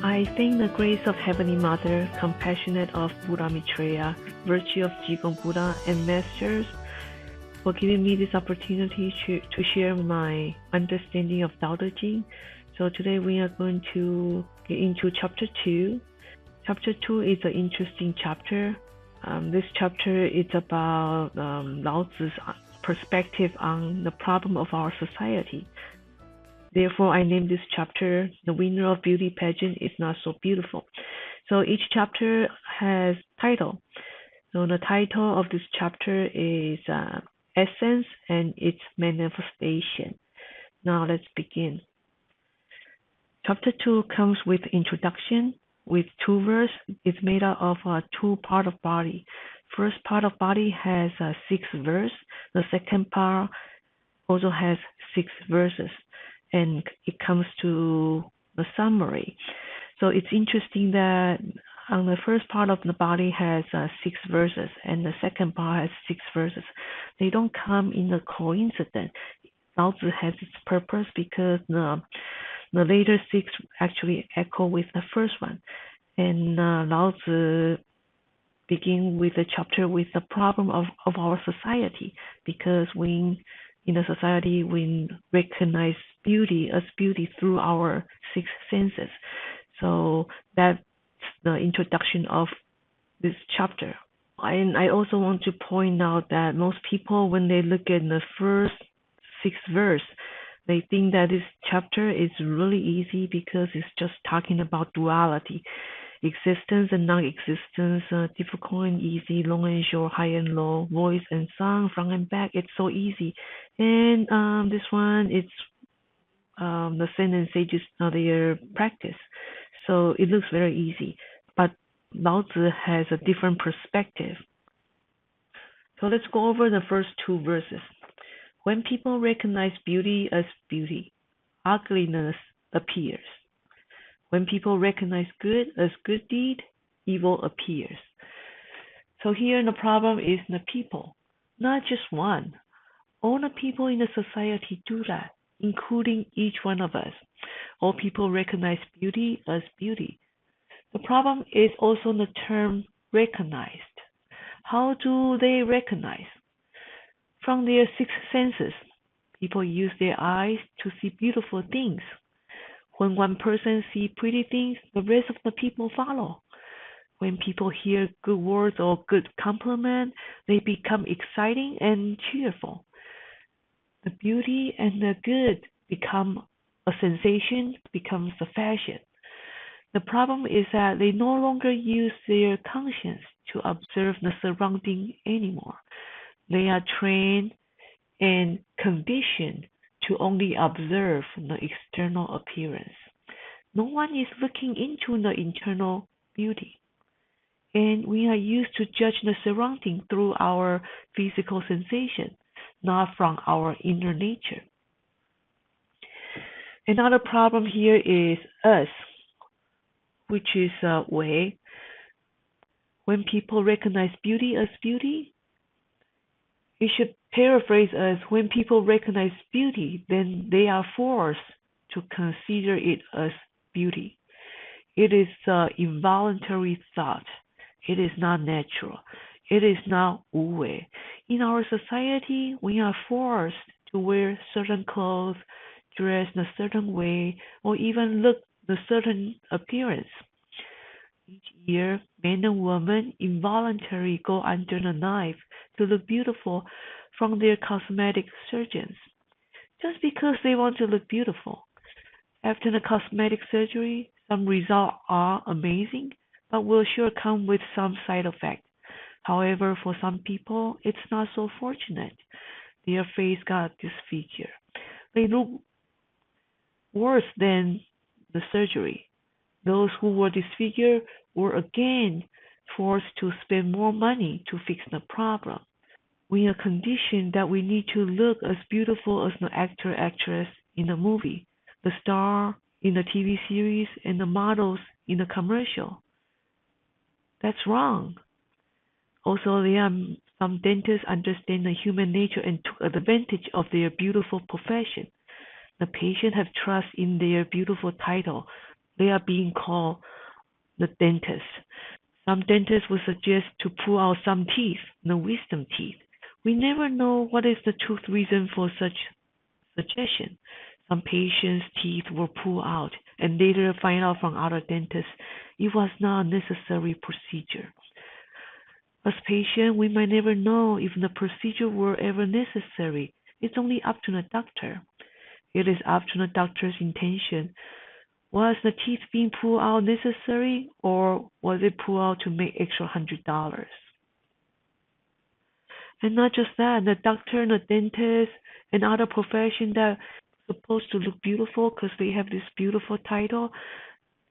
I thank the grace of Heavenly Mother, compassionate of Buddha Maitreya, virtue of Jigong Buddha, and Masters for giving me this opportunity to share my understanding of Tao Te Ching. So today we are going to get into chapter 2. Chapter 2 is an interesting chapter. This chapter is about Lao Tzu's perspective on the problem of our society. Therefore, I named this chapter, The Winner of Beauty Pageant is Not So Beautiful. So each chapter has title. So the title of this chapter is Essence and its Manifestation. Now let's begin. Chapter 2 comes with introduction with 2 verses. It's made up of 2 parts of body. First part of body has 6 verses. The second part also has 6 verses. And it comes to the summary. So it's interesting that on the first part of the body has 6 verses, and the second part has 6 verses. They don't come in a coincidence. Lao Tzu has its purpose because the later 6 actually echo with the first one. And Lao Tzu begin with the chapter with the problem of our society, because in a society we recognize beauty as beauty through our 6 senses. So that's the introduction of this chapter. And I also want to point out that most people, when they look at the first 6 verse, they think that this chapter is really easy because it's just talking about duality. Existence and non-existence, difficult and easy, long and short, high and low, voice and sound, front and back. It's so easy. And this one, it's the Zen and sages their practice. So it looks very easy. But Lao Tzu has a different perspective. So let's go over the first 2 verses. When people recognize beauty as beauty, ugliness appears. When people recognize good as good deed, evil appears. So here the problem is the people, not just one. All the people in the society do that, including each one of us. All people recognize beauty as beauty. The problem is also the term recognized. How do they recognize? From their 6 senses, people use their eyes to see beautiful things. When one person sees pretty things, the rest of the people follow. When people hear good words or good compliment, they become exciting and cheerful. The beauty and the good become a sensation, becomes a fashion. The problem is that they no longer use their conscience to observe the surrounding anymore. They are trained and conditioned to only observe the external appearance. No one is looking into the internal beauty. And we are used to judge the surrounding through our physical sensation, not from our inner nature. Another problem here is us, which is Wei. When people recognize beauty as beauty, it should paraphrase as when people recognize beauty, then they are forced to consider it as beauty. It is an involuntary thought. It is not natural. It is not wu wei. In our society, we are forced to wear certain clothes, dress in a certain way, or even look a certain appearance. Each year, men and women involuntarily go under the knife to look beautiful from their cosmetic surgeons, just because they want to look beautiful. After the cosmetic surgery, some results are amazing, but will sure come with some side effect. However, for some people, it's not so fortunate. Their face got disfigured. They look worse than the surgery. Those who were disfigured were again forced to spend more money to fix the problem. We are conditioned that we need to look as beautiful as the actor, actress in the movie, the star in the TV series, and the models in the commercial. That's wrong. Also, there are some dentists understand the human nature and took advantage of their beautiful profession. The patient have trust in their beautiful title, They are being called the dentist. Some dentists will suggest to pull out some teeth, the wisdom teeth. We never know what is the truth reason for such suggestion. Some patients' teeth were pulled out and later find out from other dentists it was not a necessary procedure. As patients, we might never know if the procedure were ever necessary. It's only up to the doctor. It is up to the doctor's intention. Was the teeth being pulled out necessary, or was it pulled out to make extra $100? And not just that, the doctor and the dentist and other professions that are supposed to look beautiful because they have this beautiful title,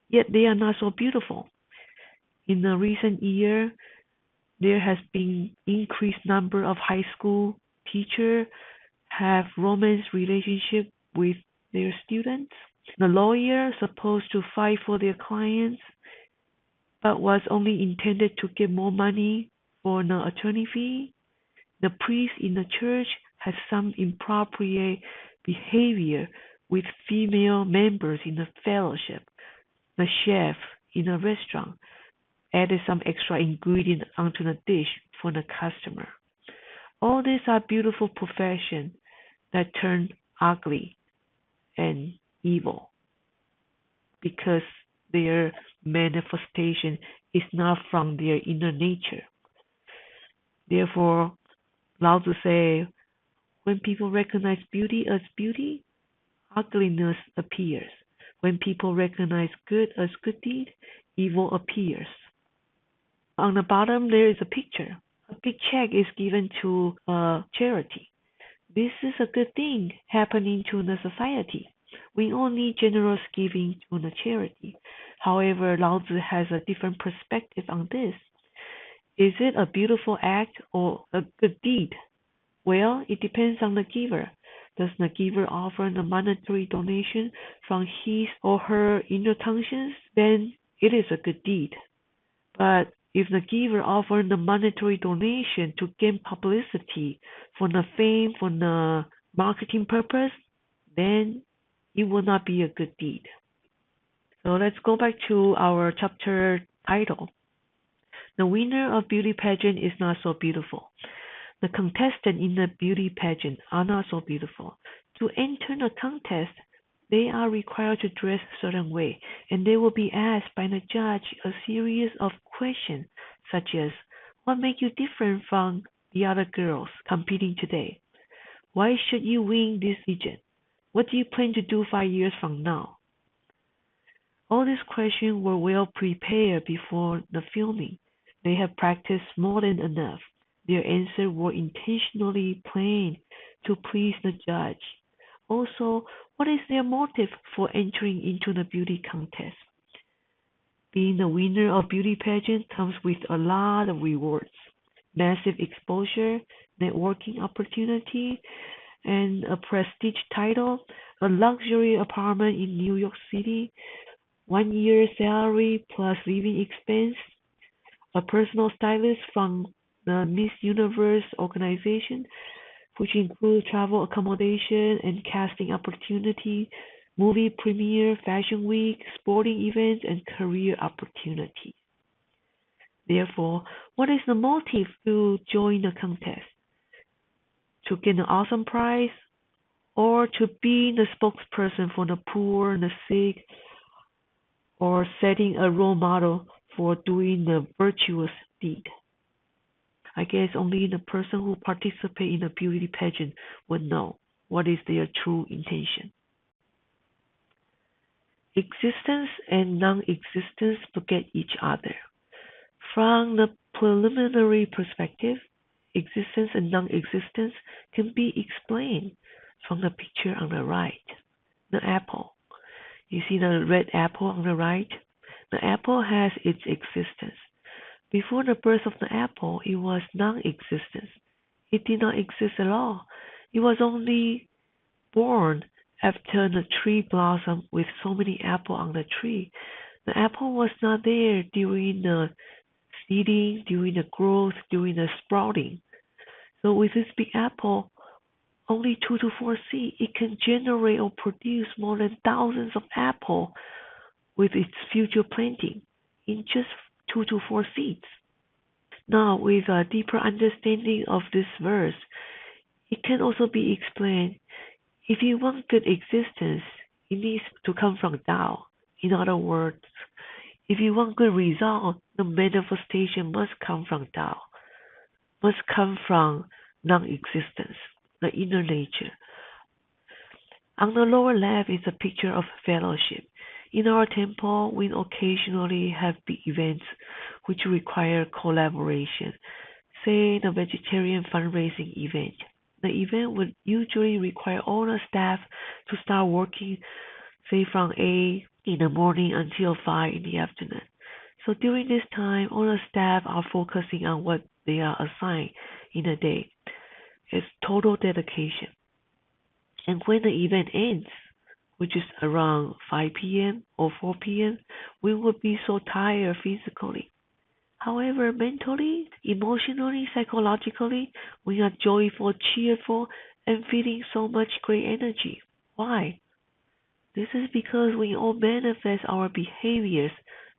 yet they are not so beautiful. In the recent year, there has been increased number of high school teachers have romance relationship with their students. The lawyer supposed to fight for their clients, but was only intended to get more money for the attorney fee. The priest in the church had some inappropriate behavior with female members in the fellowship. The chef in a restaurant added some extra ingredient onto the dish for the customer. All these are beautiful professions that turn ugly and evil because their manifestation is not from their inner nature. Therefore, Lao Tzu say, when people recognize beauty as beauty, ugliness appears. When people recognize good as good deed, evil appears. On the bottom, there is a picture. A big check is given to a charity. This is a good thing happening to the society. We all need generous giving to the charity. However, Lao Tzu has a different perspective on this. Is it a beautiful act or a good deed? Well, it depends on the giver. Does the giver offer the monetary donation from his or her inner conscience? Then it is a good deed. But if the giver offers the monetary donation to gain publicity, for the fame, for the marketing purpose, then it will not be a good deed. So let's go back to our chapter title. The winner of beauty pageant is not so beautiful. The contestants in the beauty pageant are not so beautiful. To enter the contest, they are required to dress a certain way, and they will be asked by the judge a series of questions such as, what makes you different from the other girls competing today? Why should you win this pageant? What do you plan to do 5 years from now? All these questions were well prepared before the filming. They have practiced more than enough. Their answers were intentionally planned to please the judge. Also, what is their motive for entering into the beauty contest? Being the winner of beauty pageant comes with a lot of rewards, massive exposure, networking opportunity, and a prestige title, a luxury apartment in New York City, 1 year's salary plus living expense, a personal stylist from the Miss Universe organization, which include travel accommodation and casting opportunity, movie premiere, fashion week, sporting events, and career opportunities. Therefore, what is the motive to join the contest? To get an awesome prize, or to be the spokesperson for the poor, the sick, or setting a role model for doing the virtuous deed? I guess only the person who participates in a beauty pageant would know what is their true intention. Existence and non-existence forget each other. From the preliminary perspective, existence and non-existence can be explained from the picture on the right. The apple. You see the red apple on the right? The apple has its existence. Before the birth of the apple, it was non-existence. It did not exist at all. It was only born after the tree blossomed with so many apples on the tree. The apple was not there during the seeding, during the growth, during the sprouting. So with this big apple, only 2 to 4 seeds, it can generate or produce more than thousands of apples with its future planting in just 2 to 4 seeds. Now, with a deeper understanding of this verse, it can also be explained if you want good existence, it needs to come from Tao. In other words, if you want good result, the manifestation must come from Tao, must come from non-existence, the inner nature. On the lower left is a picture of fellowship. In our temple, we occasionally have big events which require collaboration. Say the vegetarian fundraising event. The event would usually require all the staff to start working, say from 8 in the morning until 5 in the afternoon. So during this time, all the staff are focusing on what they are assigned in a day. It's total dedication. And when the event ends, which is around 5 p.m. or 4 p.m., we will be so tired physically. However, mentally, emotionally, psychologically, we are joyful, cheerful, and feeling so much great energy. Why? This is because we all manifest our behaviors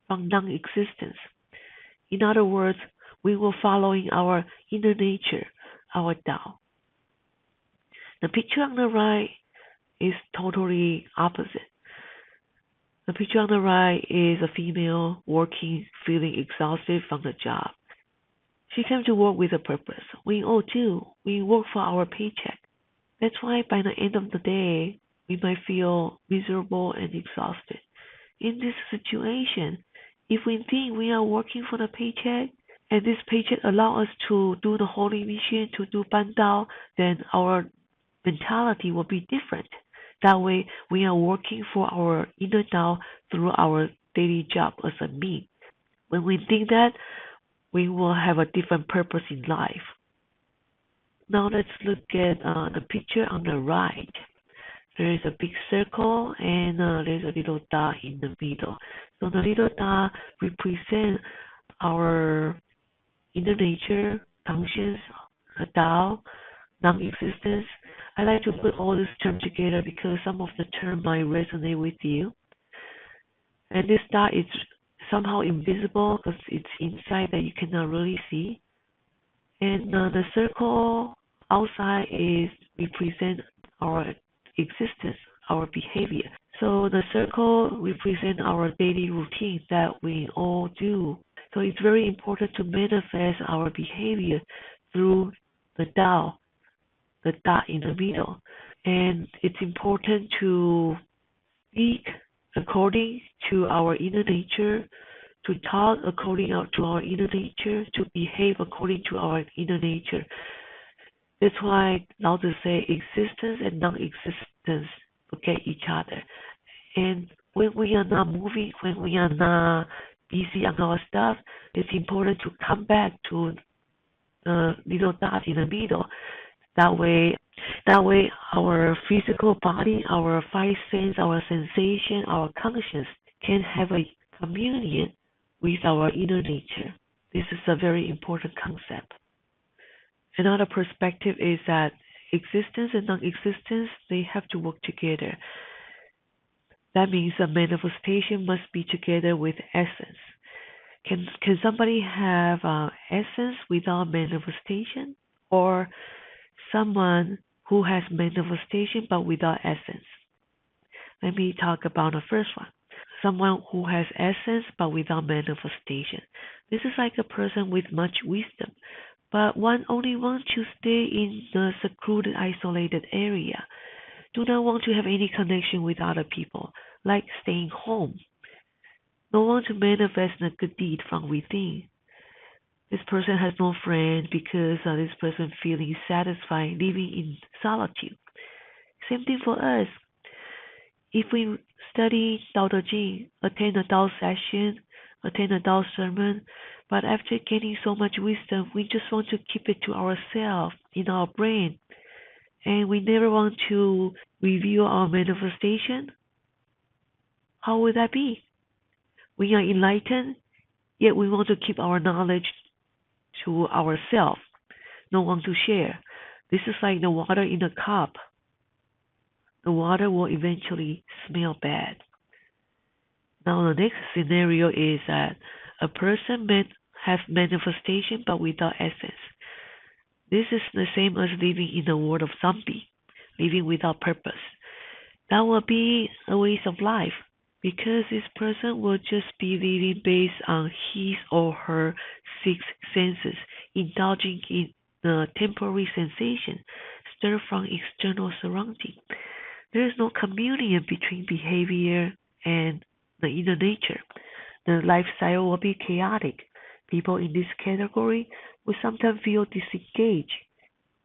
from non-existence. In other words, we were following our inner nature, our Tao. The picture on the right is totally opposite. The picture on the right is a female working, feeling exhausted from the job. She came to work with a purpose. We all do. We work for our paycheck. That's why by the end of the day, we might feel miserable and exhausted. In this situation, if we think we are working for the paycheck, and this paycheck allow us to do the holy mission, to do bandao, then our mentality will be different. That way, we are working for our inner Tao through our daily job as a me. When we think that, we will have a different purpose in life. Now let's look at the picture on the right. There is a big circle and there's a little dot in the middle. So the little dot represents our inner nature, conscience, Tao, non-existence. I like to put all this term together because some of the term might resonate with you. And this dot is somehow invisible because it's inside that you cannot really see. And the circle outside is represent our existence, our behavior. So the circle represents our daily routine that we all do. So it's very important to manifest our behavior through the Tao, the dot in the middle. And it's important to speak according to our inner nature, to talk according to our inner nature, to behave according to our inner nature. That's why Lao Tzu say existence and non-existence forget each other. And when we are not moving, when we are not busy on our stuff, it's important to come back to the little dot in the middle. That way, our physical body, our five senses, our sensation, our conscience can have a communion with our inner nature. This is a very important concept. Another perspective is that existence and non-existence, they have to work together. That means a manifestation must be together with essence. Can somebody have essence without manifestation? Or someone who has manifestation but without essence? Let me talk about the first one. Someone who has essence but without manifestation. This is like a person with much wisdom, but one only wants to stay in the secluded, isolated area. Do not want to have any connection with other people, like staying home. Don't want to manifest a good deed from within. This person has no friend because this person feeling satisfied living in solitude. Same thing for us. If we study Tao Te Ching, attend a Tao session, attend a Tao sermon, but after gaining so much wisdom, we just want to keep it to ourselves, in our brain, and we never want to review our manifestation, how would that be? We are enlightened, yet we want to keep our knowledge to ourselves, no one to share. This is like the water in a cup. The water will eventually smell bad. Now, the next scenario is that a person may have manifestation but without essence. This is the same as living in the world of zombie, living without purpose. That will be a waste of life because this person will just be living based on his or her six senses, indulging in the temporary sensation stirred from external surrounding. There is no communion between behavior and the inner nature. The lifestyle will be chaotic. People in this category will sometimes feel disengaged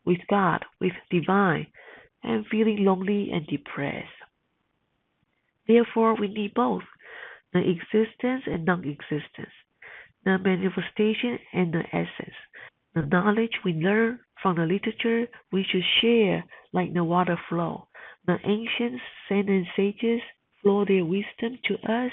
with God, with divine, and feeling lonely and depressed. Therefore, we need both the existence and non existence, the manifestation and the essence. The knowledge we learn from the literature we should share like the water flow. The ancient saints and sages flow their wisdom to us,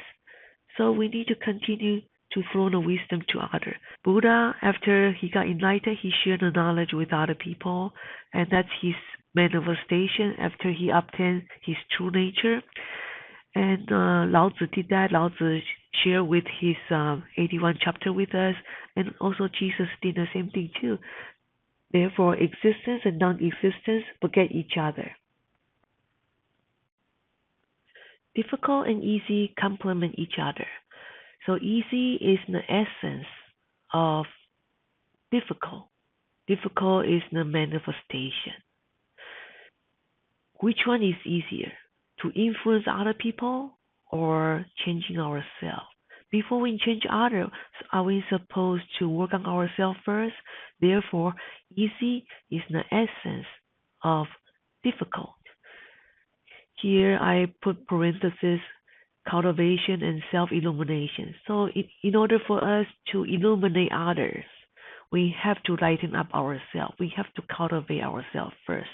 so we need to continue to flow the wisdom to others. Buddha, after he got enlightened, he shared the knowledge with other people, and that's his manifestation after he obtained his true nature. And Lao Tzu did that. Lao Tzu shared with his 81 chapter with us, and also Jesus did the same thing too. Therefore, existence and non-existence forget each other. Difficult and easy complement each other. So easy is the essence of difficult. Difficult is the manifestation. Which one is easier? To influence other people or changing ourselves? Before we change others, are we supposed to work on ourselves first? Therefore, easy is the essence of difficult. Here I put parenthesis cultivation and self-illumination. So in order for us to illuminate others, we have to lighten up ourselves. We have to cultivate ourselves first.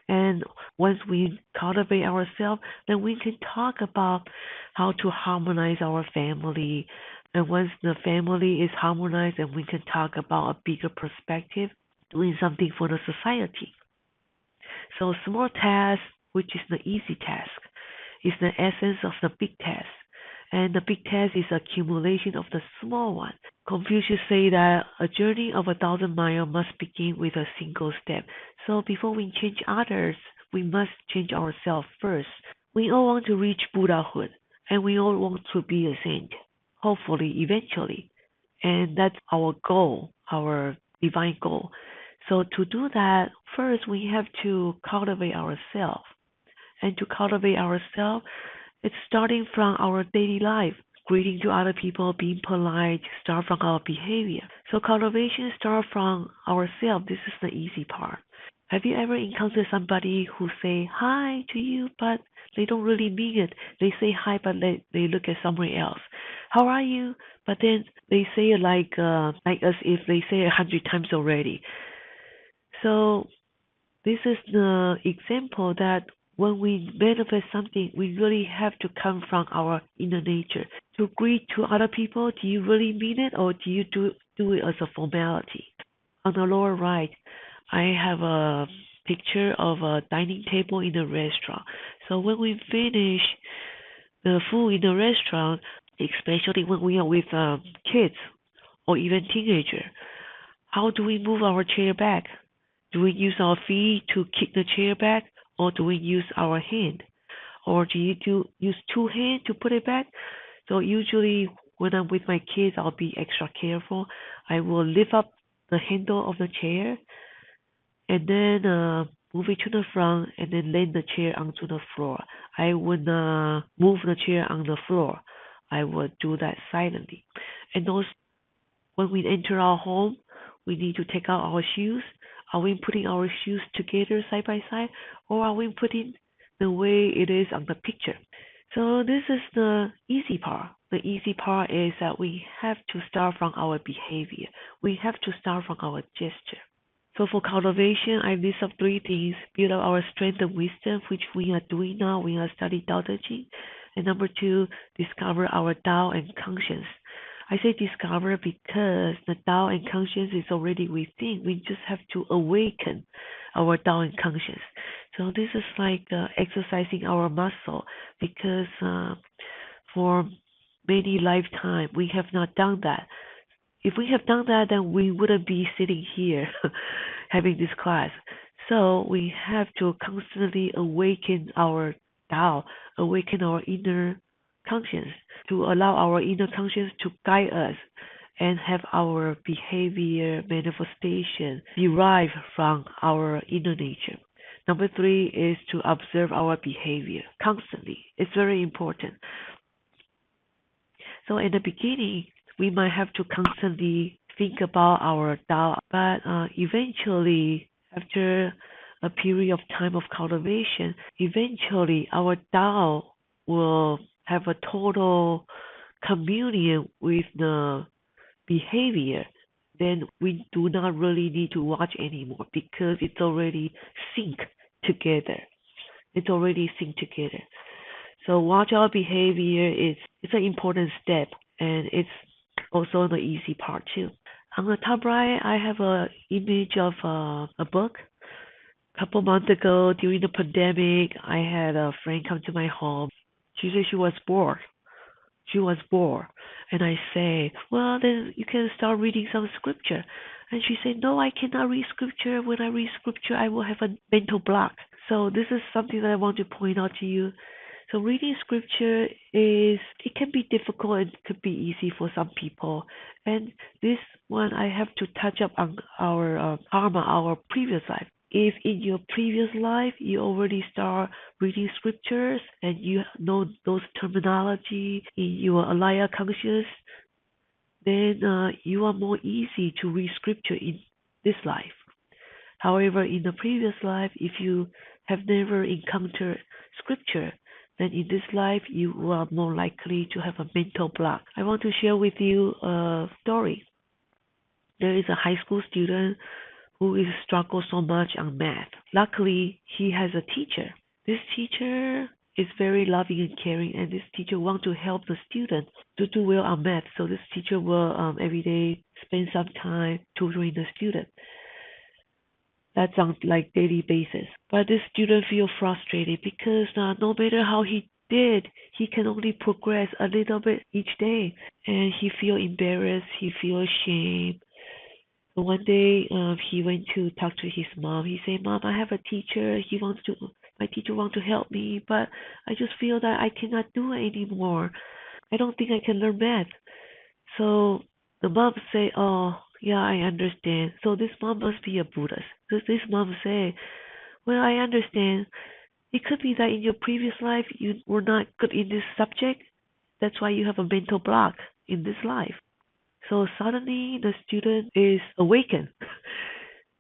And once we cultivate ourselves, then we can talk about how to harmonize our family. And once the family is harmonized, then we can talk about a bigger perspective, doing something for the society. So small task, which is the easy task, is the essence of the big task. And the big task is accumulation of the small one. Confucius say that a journey of 1,000 miles must begin with a single step. So before we change others, we must change ourselves first. We all want to reach Buddhahood, and we all want to be a saint, hopefully, eventually. And that's our goal, our divine goal. So to do that, first we have to cultivate ourselves. And to cultivate ourselves, it's starting from our daily life, greeting to other people, being polite, start from our behavior. So cultivation starts from ourselves. This is the easy part. Have you ever encountered somebody who say hi to you, but they don't really mean it? They say hi, but they look at somewhere else. How are you? But then they say it like as if they say 100 times already. So this is the example that when we manifest something, we really have to come from our inner nature. To greet to other people, do you really mean it or do you do it as a formality? On the lower right, I have a picture of a dining table in a restaurant. So when we finish the food in the restaurant, especially when we are with kids or even teenagers, how do we move our chair back? Do we use our feet to kick the chair back, or do we use our hand? Or do you use two hands to put it back? So usually when I'm with my kids, I'll be extra careful. I will lift up the handle of the chair and then move it to the front and then land the chair onto the floor. I would move the chair on the floor. I would do that silently. And those when we enter our home, we need to take out our shoes. Are we putting our shoes together side by side, or are we putting the way it is on the picture? So this is the easy part. The easy part is that we have to start from our behavior. We have to start from our gesture. So for cultivation, I list up three things: build up our strength and wisdom, which we are doing now. We are studying Tao Te Ching. And number two, discover our Tao and conscience. I say discover because the Tao and conscience is already within. We just have to awaken our Tao and conscience. So this is like exercising our muscle because for many lifetimes. We have not done that. If we have done that, then we wouldn't be sitting here having this class. So we have to constantly awaken our Tao, awaken our inner conscience, to allow our inner conscience to guide us and have our behavior manifestation derive from our inner nature. Number three is to observe our behavior constantly. It's very important. So in the beginning, we might have to constantly think about our Tao, but eventually, after a period of time of cultivation, eventually our Tao will have a total communion with the behavior. Then we do not really need to watch anymore because it's already synced together. It's already synced together. So watch our behavior is it's an important step, and it's also the easy part too. On the top right, I have a image of a book. A couple months ago, during the pandemic, I had a friend come to my home. She said she was bored. She was bored, and I say, "Well, then you can start reading some scripture." And she said, "No, I cannot read scripture. When I read scripture, I will have a mental block." So this is something that I want to point out to you. So reading scripture it can be difficult and could be easy for some people. And this one I have to touch up on our karma, our previous life. If in your previous life you already start reading scriptures and you know those terminology in your alaya conscious, then you are more easy to read scripture in this life. However, in the previous life, if you have never encountered scripture, then in this life you are more likely to have a mental block. I want to share with you a story. There is a high school student who is struggle so much on math. Luckily, he has a teacher. This teacher is very loving and caring, and this teacher wants to help the student to do well on math. So this teacher will every day spend some time tutoring the student. That's on like daily basis. But this student feel frustrated because no matter how he did, he can only progress a little bit each day, and he feel embarrassed. He feel ashamed. So one day, he went to talk to his mom. He said, "Mom, I have a teacher. My teacher wants to help me, but I just feel that I cannot do it anymore. I don't think I can learn math." So the mom say, "Oh, yeah, I understand." So this mom must be a Buddhist. So this mom say, "Well, I understand. It could be that in your previous life you were not good in this subject. That's why you have a mental block in this life." So suddenly the student is awakened.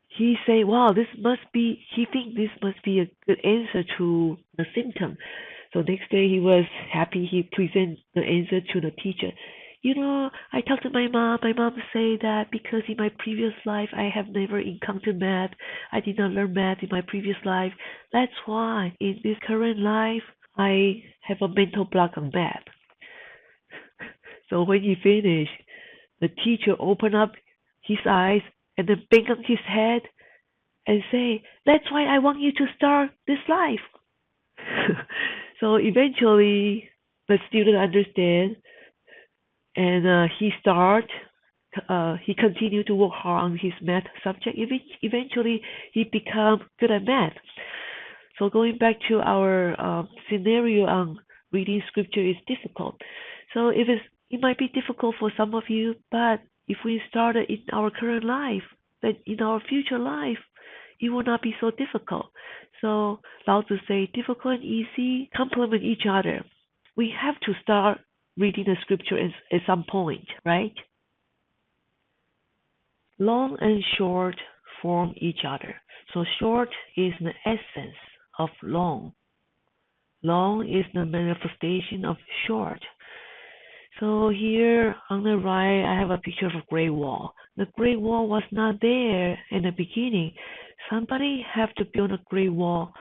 He say, "Wow, he think this must be a good answer to the symptom." So next day he was happy. He present the answer to the teacher. I talked to my mom. My mom say that because in my previous life I have never encountered math. I did not learn math in my previous life. That's why in this current life I have a mental block on math. So when he finished, the teacher opened up his eyes and then bang on his head and say, "That's why I want you to start this life." So eventually the student understand, and he continued to work hard on his math subject. Eventually he become good at math. So going back to our scenario on reading scripture is difficult. So it might be difficult for some of you, but if we started in our current life, then in our future life, it will not be so difficult. So Lao Tzu say difficult and easy complement each other. We have to start reading the scripture at some point, right? Long and short form each other. So short is the essence of long. Long is the manifestation of short. So here on the right, I have a picture of a Great Wall. The Great Wall was not there in the beginning. Somebody have to build a Great Wall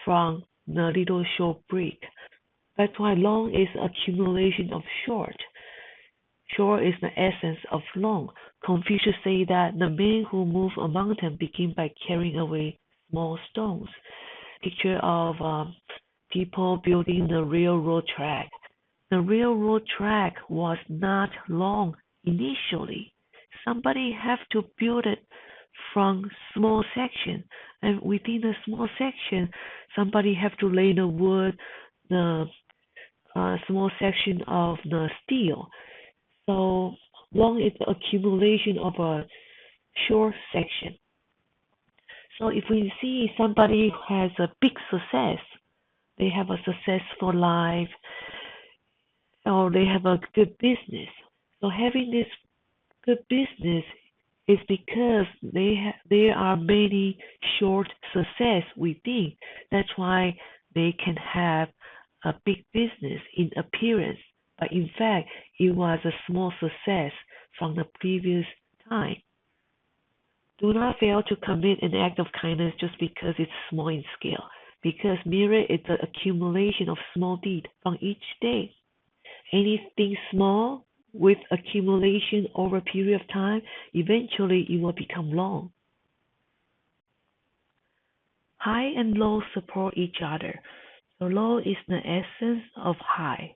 from the little short brick. That's why long is accumulation of short. Short is the essence of long. Confucius say that the man who moved a mountain began by carrying away small stones. Picture of people building the railroad track. The railroad track was not long initially. Somebody have to build it from small section, and within a small section, somebody have to lay the wood, the small section of the steel. So long is the accumulation of a short section. So if we see somebody has a big success, they have a successful life, or they have a good business. So having this good business is because there are many short success within. That's why they can have a big business in appearance, but in fact it was a small success from the previous time. Do not fail to commit an act of kindness just because it's small in scale, because mirror is the accumulation of small deeds from each day. Anything small with accumulation over a period of time, eventually it will become long. High and low support each other. So low is the essence of high.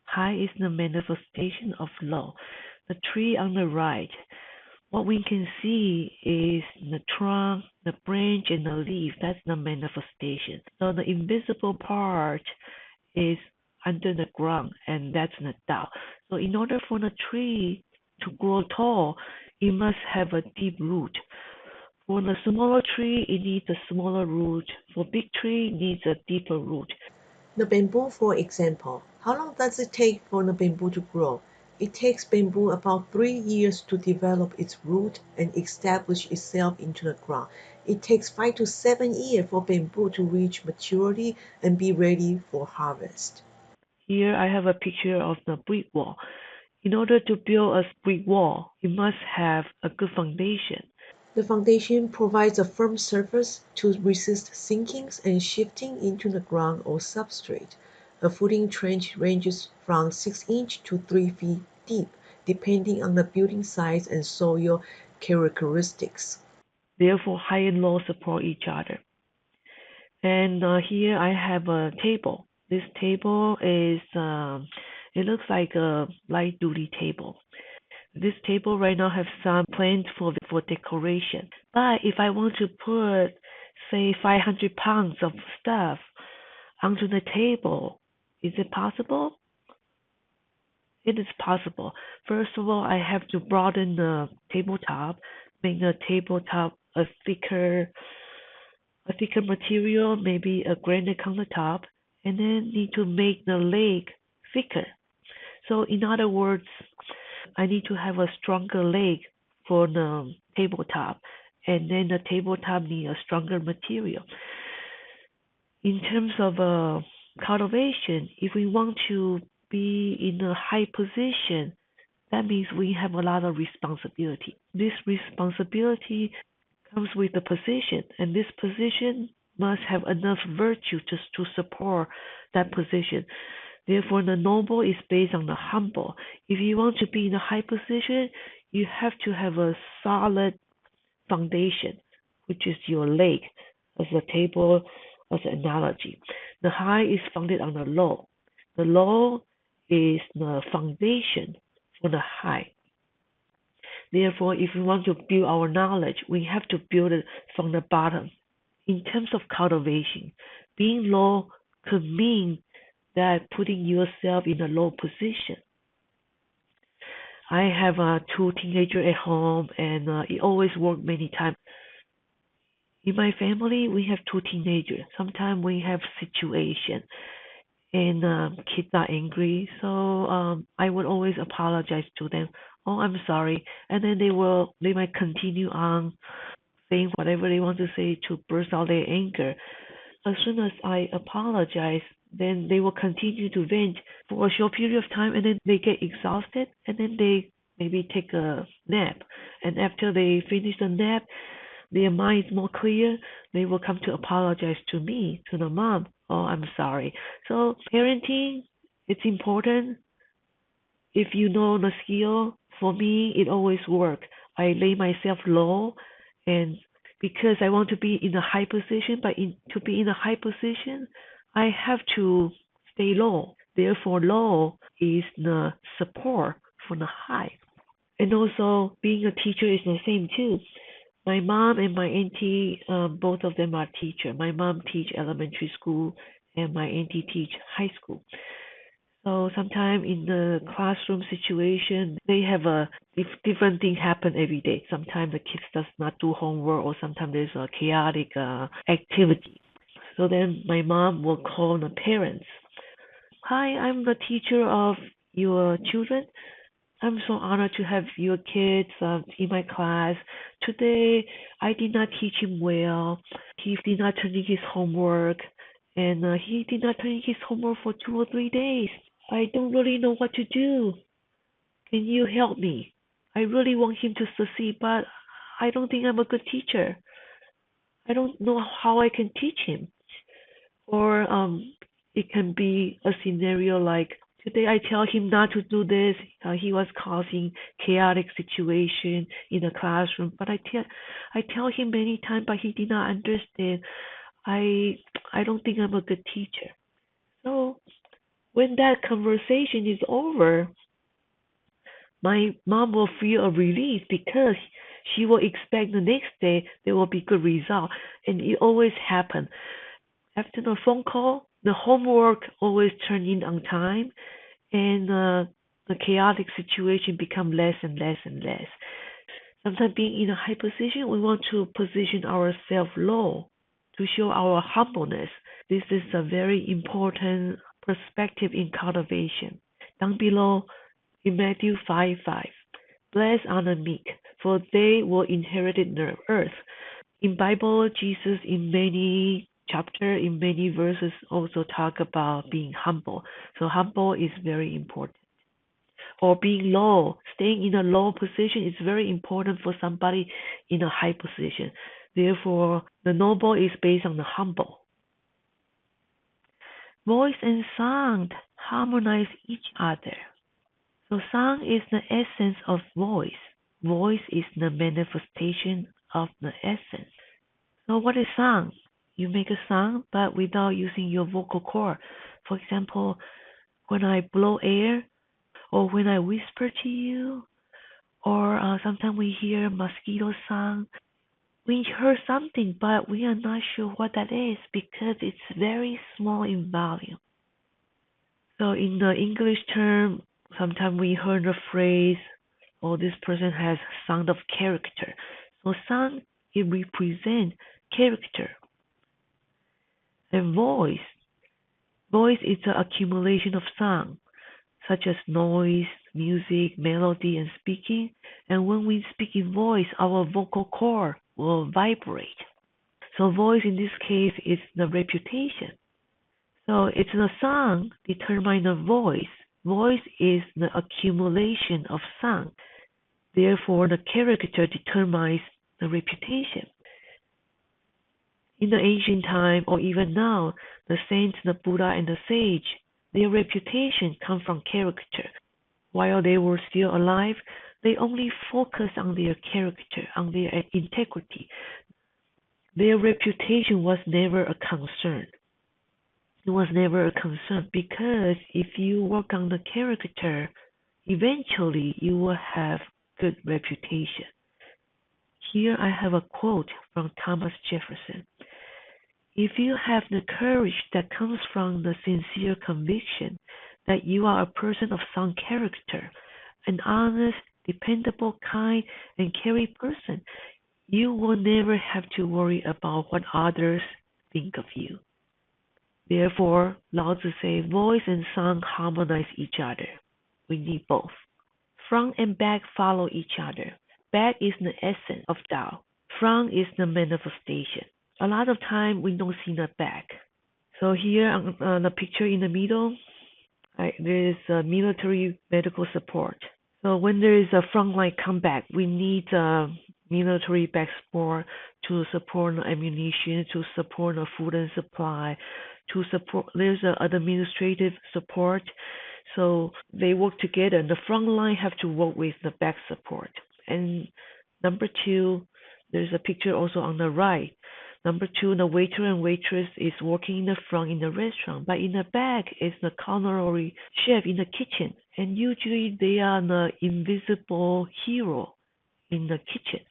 High is the manifestation of low. The tree on the right, what we can see is the trunk, the branch, and the leaf. That's the manifestation. So the invisible part is under the ground, and that's the Tao. So in order for the tree to grow tall, it must have a deep root. For the smaller tree, it needs a smaller root. For big tree, it needs a deeper root. The bamboo, for example, how long does it take for the bamboo to grow? It takes bamboo about 3 years to develop its root and establish itself into the ground. It takes 5 to 7 years for bamboo to reach maturity and be ready for harvest. Here I have a picture of the brick wall. In order to build a brick wall, it must have a good foundation. The foundation provides a firm surface to resist sinking and shifting into the ground or substrate. A footing trench ranges from 6 inches to 3 feet deep, depending on the building size and soil characteristics. Therefore, high and low support each other. And here I have a table. This table is, it looks like a light duty table. This table right now has some plants for decoration. But if I want to put, say, 500 pounds of stuff onto the table, is it possible? It is possible. First of all, I have to broaden the tabletop, make the tabletop a thicker material, maybe a granite countertop, and then need to make the leg thicker. So in other words, I need to have a stronger leg for the tabletop, and then the tabletop need a stronger material. In terms of cultivation, if we want to be in a high position, that means we have a lot of responsibility. This responsibility comes with the position, and this position must have enough virtue just to support that position. Therefore, the noble is based on the humble. If you want to be in a high position, you have to have a solid foundation, which is your leg, as a table, as an analogy. The high is founded on the low. The low is the foundation for the high. Therefore, if we want to build our knowledge, we have to build it from the bottom. In terms of cultivation, being low could mean that putting yourself in a low position. I have two teenagers at home, and it always worked many times. In my family, we have two teenagers. Sometimes we have situation, and kids are angry, so I would always apologize to them. Oh, I'm sorry, and then they might continue on saying whatever they want to say to burst out their anger. As soon as I apologize, then they will continue to vent for a short period of time, and then they get exhausted, and then they maybe take a nap. And after they finish the nap, their mind is more clear. They will come to apologize to me, to the mom. Oh, I'm sorry. So parenting, it's important. If you know the skill, for me, it always work. I lay myself low, and because I want to be in a high position, but to be in a high position, I have to stay low. Therefore, low is the support for the high. And also, being a teacher is the same too. My mom and my auntie, both of them are teacher. My mom teach elementary school, and my auntie teach high school. So sometimes in the classroom situation, they have a different thing happen every day. Sometimes the kids does not do homework, or sometimes there's a chaotic activity. So then my mom will call the parents. Hi, I'm the teacher of your children. I'm so honored to have your kids in my class. Today, I did not teach him well. He did not turn in his homework, and he did not turn in his homework for 2 or 3 days. I don't really know what to do. Can you help me? I really want him to succeed, but I don't think I'm a good teacher. I don't know how I can teach him. Or it can be a scenario like today I tell him not to do this. He was causing chaotic situation in the classroom, but I tell him many times, but he did not understand. I I don't think I'm a good teacher. So when that conversation is over, my mom will feel a relief because she will expect the next day there will be good result, and it always happens. After the phone call, the homework always turn in on time, and the chaotic situation become less and less and less. Sometimes being in a high position, we want to position ourselves low to show our humbleness. This is a very important perspective in cultivation. Down below in Matthew 5:5, blessed are the meek, for they will inherit the earth. In Bible, Jesus in many chapter, in many verses also talk about being humble. So humble is very important. Or being low, staying in a low position is very important for somebody in a high position. Therefore, the noble is based on the humble. Voice and sound harmonize each other. So sound is the essence of voice. Voice is the manifestation of the essence. So what is sound? You make a sound, but without using your vocal cord. For example, when I blow air, or when I whisper to you, or sometimes we hear mosquito sound. We heard something, but we are not sure what that is because it's very small in volume. So in the English term, sometimes we heard the phrase, "Oh, this person has sound of character." So sound it represents character. And voice is the accumulation of sound, such as noise, music, melody, and speaking. And when we speak in voice, our vocal cord will vibrate. So voice in this case is the reputation. So it's the sound determine the voice. Voice is the accumulation of sound. Therefore, the character determines the reputation. In the ancient time, or even now, the saints, the Buddha, and the sage, their reputation comes from character. While they were still alive, they only focused on their character, on their integrity. Their reputation was never a concern. It was never a concern because if you work on the character, eventually you will have good reputation. Here I have a quote from Thomas Jefferson. If you have the courage that comes from the sincere conviction that you are a person of sound character, an honest, dependable, kind, and caring person, you will never have to worry about what others think of you. Therefore, Lao Tzu says, voice and sound harmonize each other. We need both. Front and back follow each other. Back is the essence of Tao. Front is the manifestation. A lot of time we don't see the back. So here on the picture in the middle, there is a military medical support. So when there is a frontline combat, we need military back support to support the ammunition, to support the food and supply, to support. There's administrative support. So they work together. The front line have to work with the back support. And number two, there's a picture also on the right. Number two, the waiter and waitress is working in the front in the restaurant, but in the back is the culinary chef in the kitchen, and usually they are the invisible hero in the kitchen.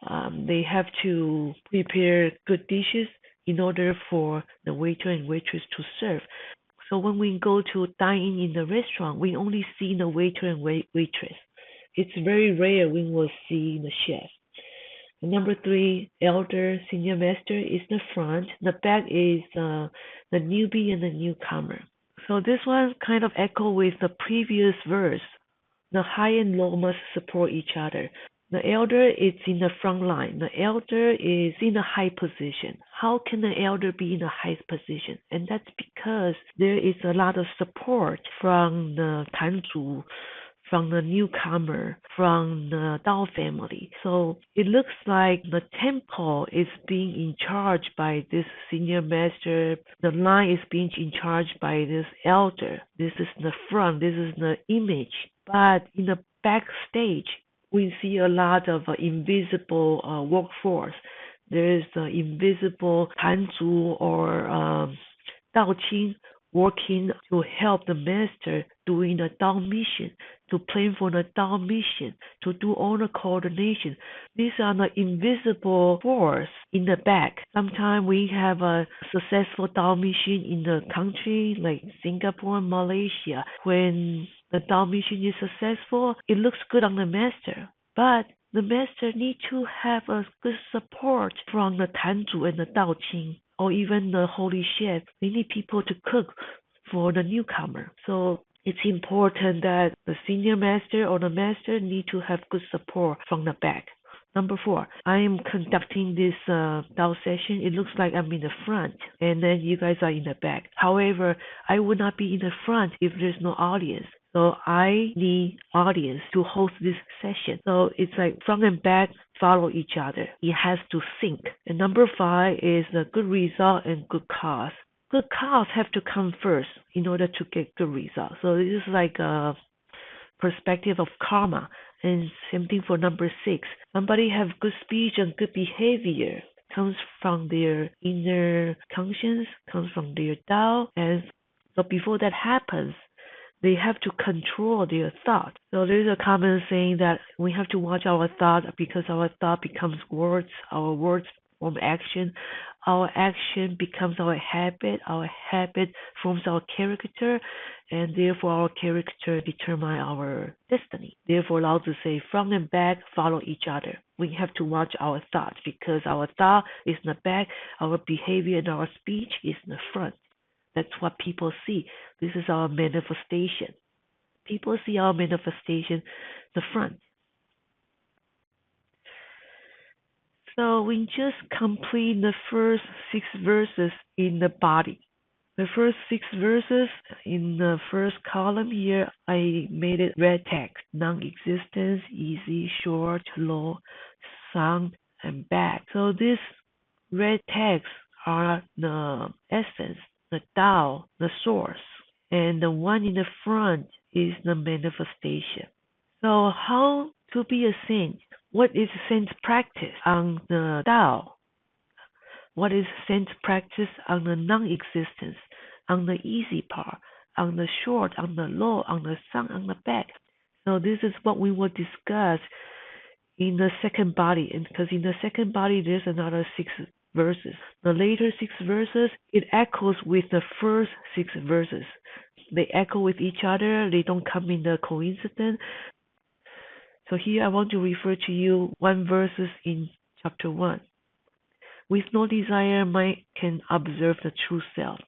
They have to prepare good dishes in order for the waiter and waitress to serve. So when we go to dine in the restaurant, we only see the waiter and waitress. It's very rare we will see the chef. And number three, elder senior master is the front. The back is the newbie and the newcomer. So this one kind of echo with the previous verse. The high and low must support each other. The elder is in the front line. The elder is in a high position. How can the elder be in the highest position? And that's because there is a lot of support from the Tanzu, from the newcomer, from the Tao family. So it looks like the temple is being in charge by this senior master. The line is being in charge by this elder. This is the front. This is the image. But in the backstage, we see a lot of invisible workforce. There is the invisible Tanzu or Tao Te Ching working to help the master doing the Tao mission, to plan for the Tao mission, to do all the coordination. These are the invisible force in the back. Sometimes we have a successful Tao mission in the country like Singapore and Malaysia. When the Tao mission is successful, it looks good on the master. But the master needs to have a good support from the Tanzu and the Tao Ching, or even the holy chef. They need people to cook for the newcomer. So it's important that the senior master or the master need to have good support from the back. Number four, I am conducting this Tao session. It looks like I'm in the front, and then you guys are in the back. However, I would not be in the front if there's no audience. So I need audience to host this session. So it's like front and back follow each other. It has to sync. And number five is the good result and good cause. Good cause have to come first in order to get good results. So this is like a perspective of karma. And same thing for number six. Somebody have good speech and good behavior. Comes from their inner conscience, comes from their Tao. And so before that happens, they have to control their thought. So there's a common saying that we have to watch our thought because our thought becomes words, our words form action, our action becomes our habit forms our character, and therefore our character determines our destiny. Therefore, Lao Tzu say, front and back follow each other. We have to watch our thoughts because our thought is in the back, our behavior and our speech is in the front. That's what people see. This is our manifestation. People see our manifestation, the front. So we just complete the first 6 verses in the body. The first 6 verses in the first column here, I made it red text. Non-existence, easy, short, low, sound, and back. So this red text are the essence, the Tao, the source, and the one in the front is the manifestation. So how to be a saint? What is saint practice on the Tao? What is saint practice on the non-existence, on the easy part, on the short, on the low, on the sound, on the back? So this is what we will discuss in the second body, and because in the second body there's another 6 verses. The later 6 verses, it echoes with the first 6 verses. They echo with each other. They don't come in the coincidence. So here I want to refer to you 1 verses in chapter 1. With no desire, mind can observe the true self.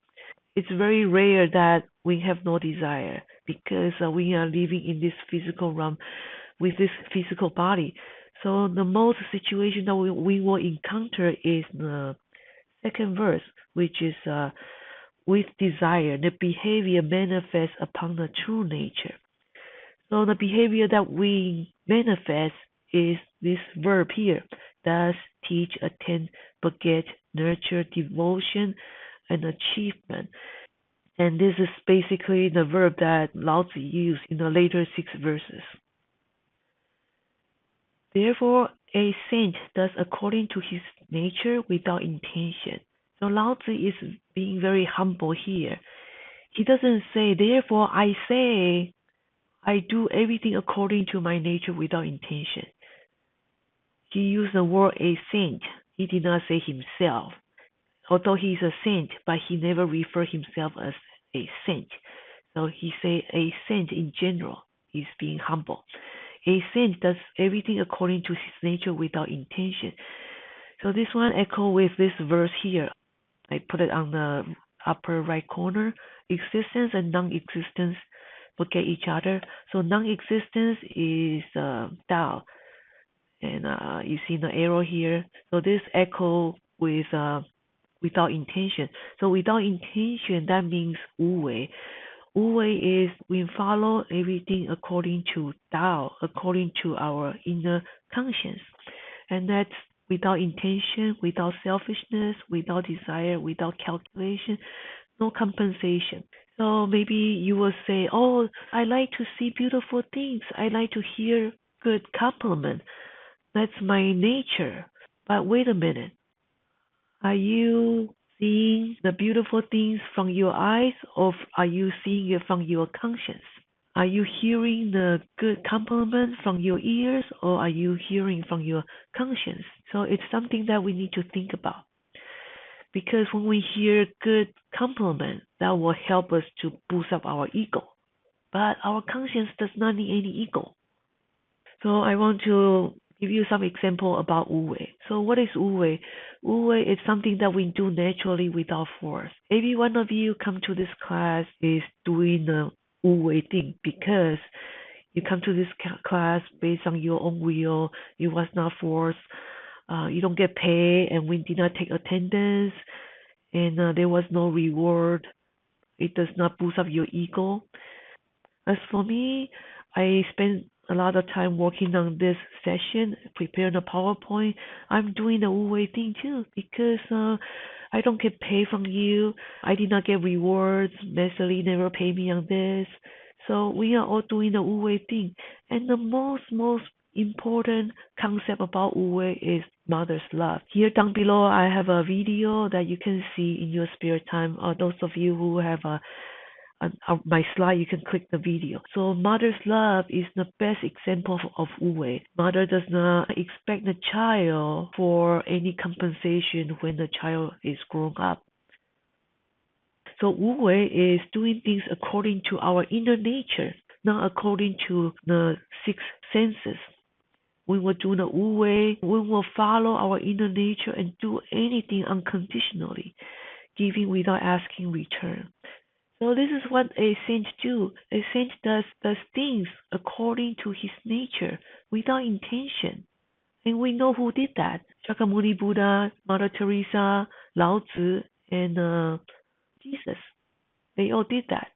It's very rare that we have no desire because we are living in this physical realm with this physical body. So the most situation that we will encounter is the second verse, which is with desire, the behavior manifests upon the true nature. So the behavior that we manifest is this verb here: thus, teach, attend, beget, nurture, devotion, and achievement. And this is basically the verb that Lao Tzu used in the later 6 verses. Therefore, a saint does according to his nature without intention. So Lao Tzu is being very humble here. He doesn't say, therefore I say I do everything according to my nature without intention. He used the word a saint. He did not say himself. Although he is a saint, but he never referred himself as a saint. So he say a saint in general. He's being humble. A saint does everything according to his nature without intention. So this one echo with this verse here. I put it on the upper right corner. Existence and non-existence forget each other. So non-existence is Tao, and you see the arrow here. So this echo with without intention. So without intention, that means 无为. 无为 is we follow everything according to Tao, according to our inner conscience, and that's without intention, without selfishness, without desire, without calculation, no compensation. So maybe you will say, oh, I like to see beautiful things. I like to hear good compliment. That's my nature. But wait a minute. Are you seeing the beautiful things from your eyes, or are you seeing it from your conscience? Are you hearing the good compliment from your ears, or are you hearing from your conscience? So it's something that we need to think about. Because when we hear good compliment, that will help us to boost up our ego. But our conscience does not need any ego. So I want to give you some example about 无为. So what is 无为? 无为is something that we do naturally without force. Every one of you come to this class is doing the 无为 thing because you come to this class based on your own will. You was not forced. You don't get paid, and we did not take attendance, and there was no reward. It does not boost up your ego. As for me, I spent a lot of time working on this session, preparing a PowerPoint. I'm doing the wu wei thing too because I don't get paid from you. I did not get rewards. Master Lee never paid me on this. So we are all doing the wu wei thing. And the most important concept about wu wei is mother's love. Here down below, I have a video that you can see in your spare time. Those of you who have my slide, you can click the video. So mother's love is the best example of wu wei. Mother does not expect the child for any compensation when the child is grown up. So wu wei is doing things according to our inner nature, not according to the six senses. When we're doing the wu wei, we will follow our inner nature and do anything unconditionally, giving without asking return. So this is what a saint do. A saint does things according to his nature, without intention. And we know who did that. Shakyamuni Buddha, Mother Teresa, Lao Tzu, and Jesus. They all did that.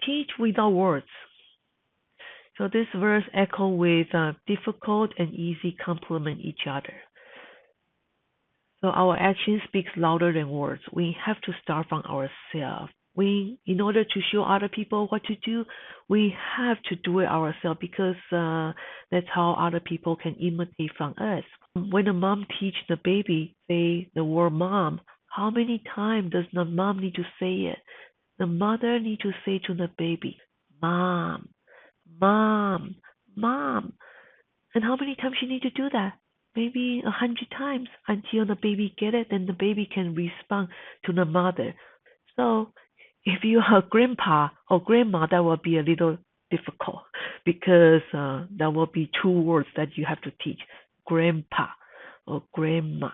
Teach without words. So this verse echo with difficult and easy complement each other. So our action speaks louder than words. We have to start from ourselves. In order to show other people what to do, we have to do it ourselves because that's how other people can imitate from us. When a mom teach the baby, say the word mom, how many times does the mom need to say it? The mother need to say to the baby, mom, mom, mom. And how many times she need to do that? Maybe 100 times until the baby get it, then the baby can respond to the mother. So if you are grandpa or grandma, that will be a little difficult because that will be two words that you have to teach, grandpa or grandma.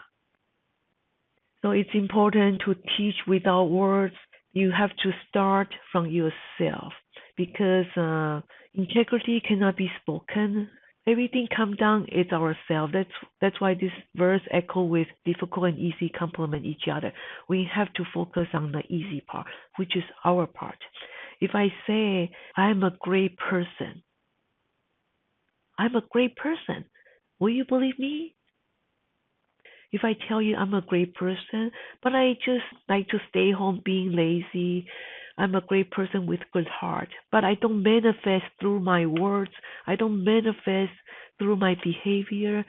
So it's important to teach without words. You have to start from yourself because integrity cannot be spoken. Everything comes down is ourselves. That's why this verse echo with difficult and easy complement each other. We have to focus on the easy part, which is our part. If I say I'm a great person, will you believe me? If I tell you I'm a great person, but I just like to stay home being lazy, I'm a great person with good heart, but I don't manifest through my words. I don't manifest through my behavior.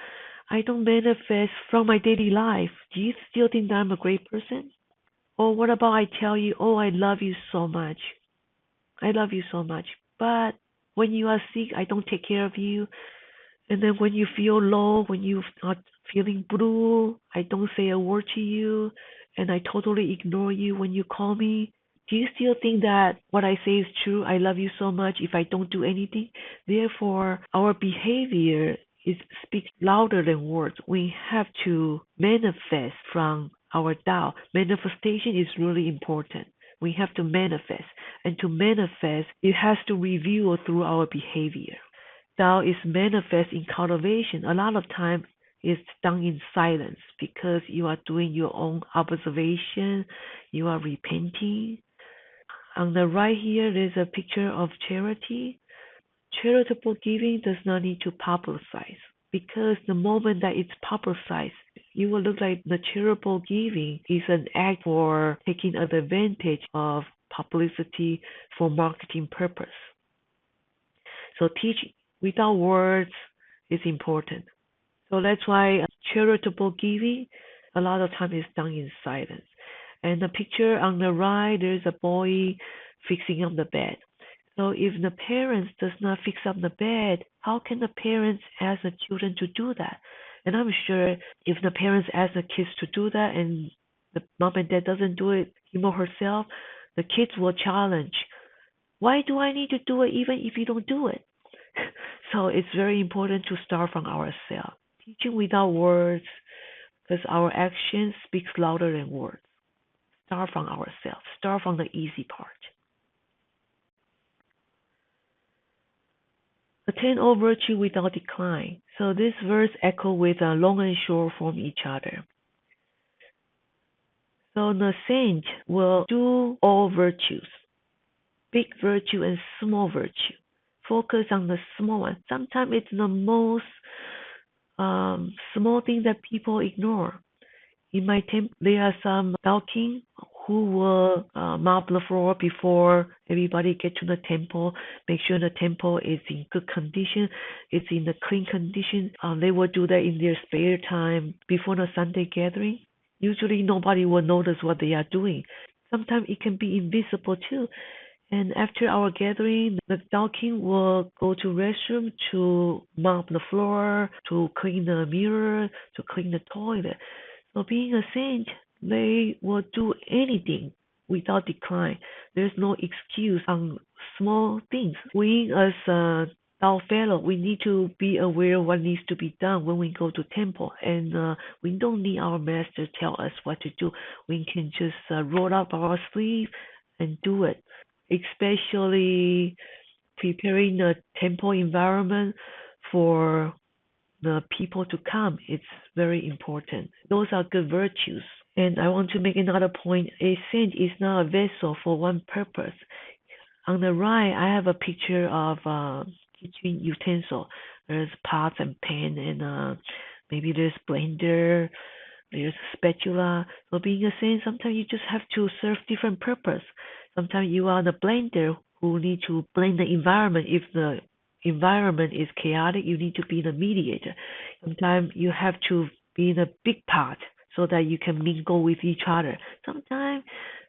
I don't manifest from my daily life, do you still think that I'm a great person? Or what about I tell you, oh, I love you so much. I love you so much. But when you are sick, I don't take care of you. And then when you feel low, when you are feeling blue, I don't say a word to you. And I totally ignore you when you call me. Do you still think that what I say is true? I love you so much if I don't do anything. Therefore, our behavior is speaks louder than words. We have to manifest from our Tao. Manifestation is really important. We have to manifest. And to manifest, it has to reveal through our behavior. Tao is manifest in cultivation. A lot of time it's done in silence because you are doing your own observation, you are repenting. On the right here, there's a picture of charity. Charitable giving does not need to publicize because the moment that it's publicized, you will look like the charitable giving is an act for taking advantage of publicity for marketing purpose. So teaching without words is important. So that's why charitable giving a lot of time is done in silence. And the picture on the right, there's a boy fixing up the bed. So if the parents does not fix up the bed, how can the parents ask the children to do that? And I'm sure if the parents ask the kids to do that and the mom and dad doesn't do it him or herself, the kids will challenge. Why do I need to do it even if you don't do it? So it's very important to start from ourselves. Teaching without words, because our actions speaks louder than words. Start from ourselves. Start from the easy part. Attain all virtue without decline. So this verse echo with long and short from each other. So the saint will do all virtues, big virtue and small virtue. Focus on the small one. Sometimes it's the most small thing that people ignore. In my temple, there are some Tao King who will mop the floor before everybody get to the temple. Make sure the temple is in good condition, it's in the clean condition. They will do that in their spare time before the Sunday gathering. Usually, nobody will notice what they are doing. Sometimes it can be invisible too. And after our gathering, the Tao King will go to restroom to mop the floor, to clean the mirror, to clean the toilet. So being a saint, they will do anything without decline. There's no excuse on small things. We as a Tao fellow, we need to be aware of what needs to be done when we go to temple, and we don't need our master tell us what to do. We can just roll up our sleeve and do it. Especially preparing the temple environment for the people to come. It's very important. Those are good virtues. And I want to make another point. A saint is not a vessel for one purpose. On the right, I have a picture of kitchen utensil. There's pots and pan, and maybe there's blender, there's spatula. So being a saint, sometimes you just have to serve different purpose. Sometimes you are the blender who need to blend the environment. If the environment is chaotic, you need to be the mediator. Sometimes you have to be in a big pot so that you can mingle with each other. Sometimes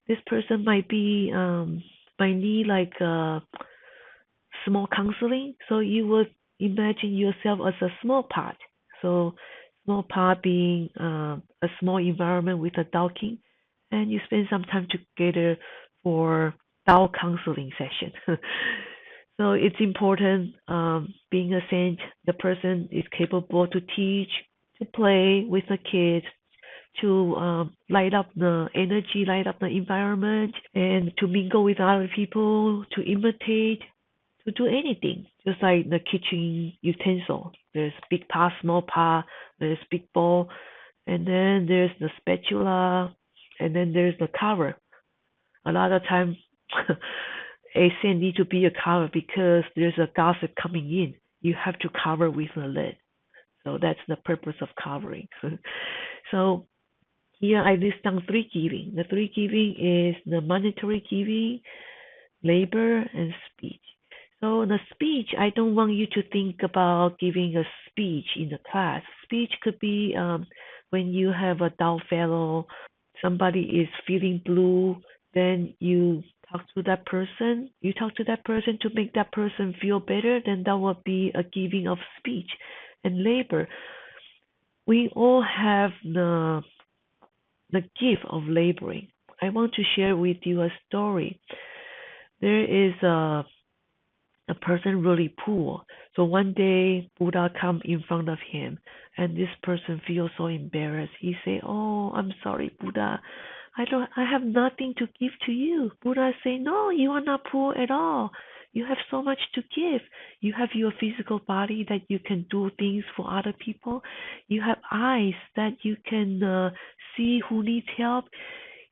this person might need like small counseling. So you would imagine yourself as a small pot. So small pot being a small environment with a Tao King, and you spend some time together for Tao counseling session. So it's important, being a saint, the person is capable to teach, to play with the kids, to light up the energy, light up the environment, and to mingle with other people, to imitate, to do anything. Just like the kitchen utensil, there's big pot, small pot, there's big bowl, and then there's the spatula, and then there's the cover. A lot of times, a saint need to be a cover because there's a gossip coming in. You have to cover with a lid. So that's the purpose of covering. So here I list down three giving. The three giving is the monetary giving, labor, and speech. So the speech, I don't want you to think about giving a speech in the class. Speech could be when you have a Tao fellow, somebody is feeling blue, then you talk to that person. You talk to that person to make that person feel better, then that would be a giving of speech. And labor, we all have the gift of laboring. I want to share with you a story. There is a person really poor. So one day Buddha come in front of him and this person feels so embarrassed. He say, "Oh, I'm sorry, Buddha. I have nothing to give to you." Buddha say, "No, you are not poor at all. You have so much to give. You have your physical body that you can do things for other people. You have eyes that you can see who needs help.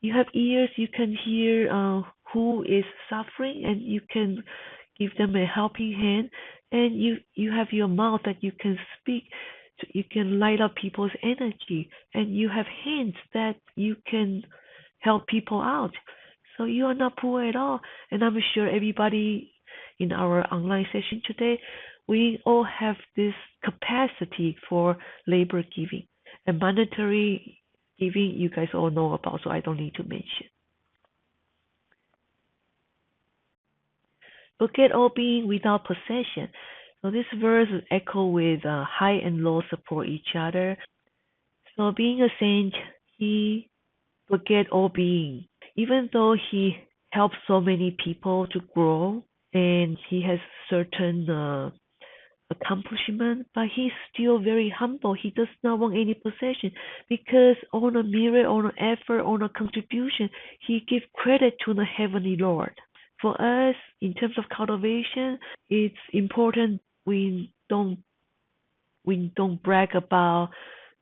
You have ears, you can hear who is suffering, and you can give them a helping hand. And you have your mouth that you can speak, so you can light up people's energy, and you have hands that you can help people out. So you are not poor at all. And I'm sure everybody in our online session today, we all have this capacity for labor giving. And monetary giving, you guys all know about, so I don't need to mention. Forget all being without possession. So this verse is echo with high and low support each other. So being a saint, he forget all being. Even though he helps so many people to grow and he has certain accomplishment, but he's still very humble. He does not want any possession because on a merit, on an effort, on a contribution, he gives credit to the Heavenly Lord. For us, in terms of cultivation, it's important we don't brag about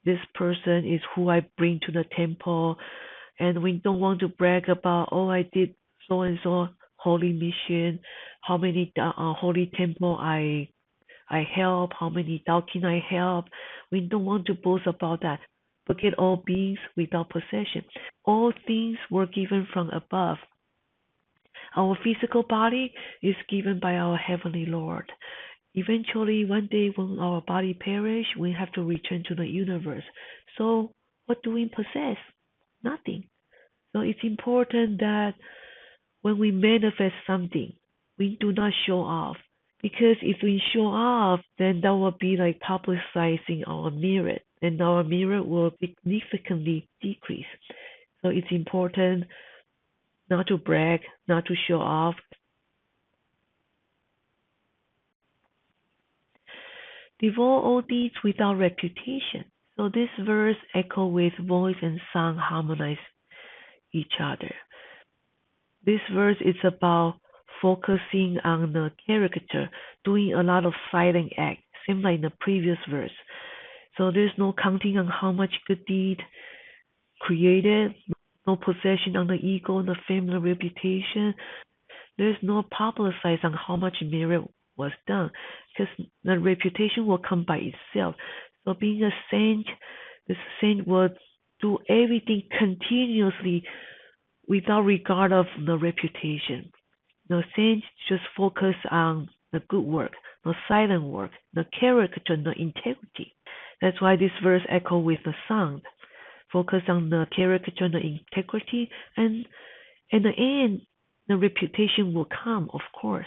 this person is who I bring to the temple, and we don't want to brag about, oh, I did so and so holy mission, how many holy temple I help, how many Daokin I help. We don't want to boast about that. Forget all beings without possession. All things were given from above. Our physical body is given by our Heavenly Lord. Eventually, one day when our body perish, we have to return to the universe. So, what do we possess? Nothing. So it's important that when we manifest something, we do not show off. Because if we show off, then that will be like publicizing our merit, and our merit will significantly decrease. So it's important not to brag, not to show off. Devote all deeds without reputation. So this verse echo with voice and sound harmonize each other. This verse is about focusing on the character, doing a lot of silent act, same like the previous verse. So there's no counting on how much good deed created, no possession on the ego, the family reputation. There's no publicize on how much merit was done, because the reputation will come by itself. So being a saint, the saint will do everything continuously without regard of the reputation. The saints just focus on the good work, the silent work, the character, the integrity. That's why this verse echo with the sound. Focus on the character, the integrity, and in the end, the reputation will come, of course.